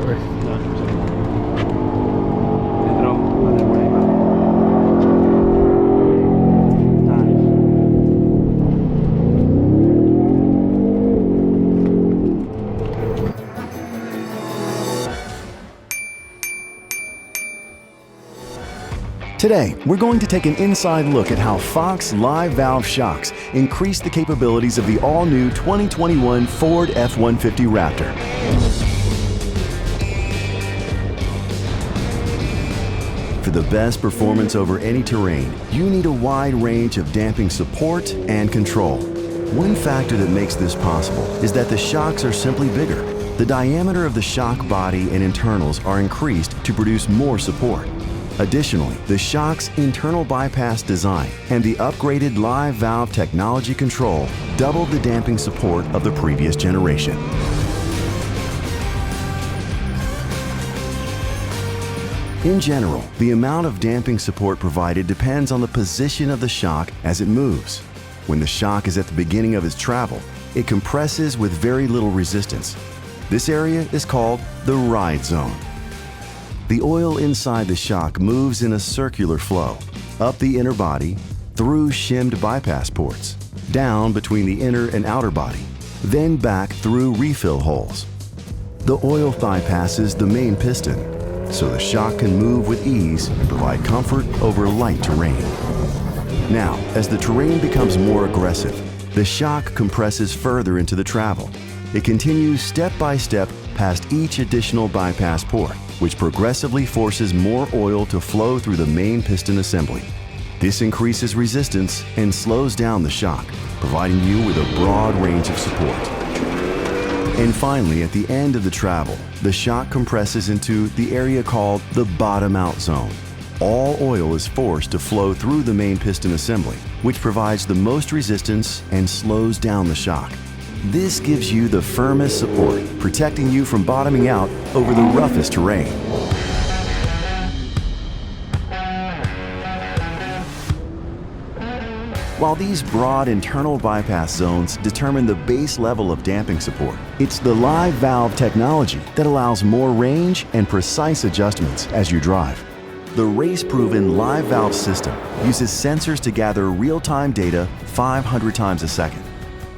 wait. Dentro, vale, por ahí va. Today, we're going to take an inside look at how Fox live valve shocks increase the capabilities of the all-new 2021 Ford F-150 Raptor. For the best performance over any terrain, you need a wide range of damping support and control. One factor that makes this possible is that the shocks are simply bigger. The diameter of the shock body and internals are increased to produce more support. Additionally, the shock's internal bypass design and the upgraded live valve technology control doubled the damping support of the previous generation. In general, the amount of damping support provided depends on the position of the shock as it moves. When the shock is at the beginning of its travel, it compresses with very little resistance. This area is called the ride zone. The oil inside the shock moves in a circular flow, up the inner body, through shimmed bypass ports, down between the inner and outer body, then back through refill holes. The oil bypasses the main piston, so the shock can move with ease and provide comfort over light terrain. Now, as the terrain becomes more aggressive, the shock compresses further into the travel. It continues step by step past each additional bypass port, which progressively forces more oil to flow through the main piston assembly. This increases resistance and slows down the shock, providing you with a broad range of support. And finally, at the end of the travel, the shock compresses into the area called the bottom-out zone. All oil is forced to flow through the main piston assembly, which provides the most resistance and slows down the shock. This gives you the firmest support, protecting you from bottoming out over the roughest terrain. While these broad internal bypass zones determine the base level of damping support, it's the live valve technology that allows more range and precise adjustments as you drive. The race-proven live valve system uses sensors to gather real-time data 500 times a second.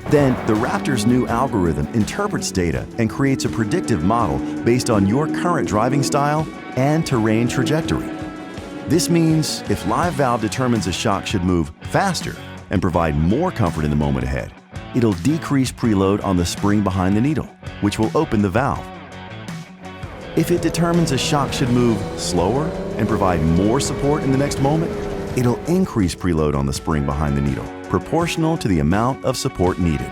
Then, the Raptor's new algorithm interprets data and creates a predictive model based on your current driving style and terrain trajectory. This means if live valve determines a shock should move faster and provide more comfort in the moment ahead, it'll decrease preload on the spring behind the needle, which will open the valve. If it determines a shock should move slower and provide more support in the next moment, it'll increase preload on the spring behind the needle, proportional to the amount of support needed.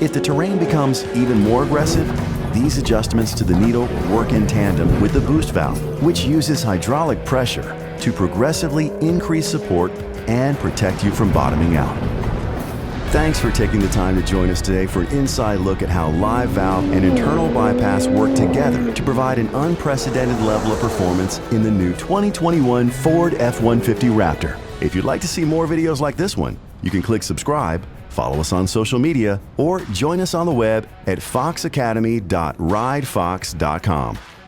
If the terrain becomes even more aggressive, these adjustments to the needle work in tandem with the boost valve, which uses hydraulic pressure to progressively increase support and protect you from bottoming out. Thanks for taking the time to join us today for an inside look at how live valve and internal bypass work together to provide an unprecedented level of performance in the new 2021 Ford F-150 Raptor. If you'd like to see more videos like this one, you can click subscribe, follow us on social media, or join us on the web at foxacademy.ridefox.com.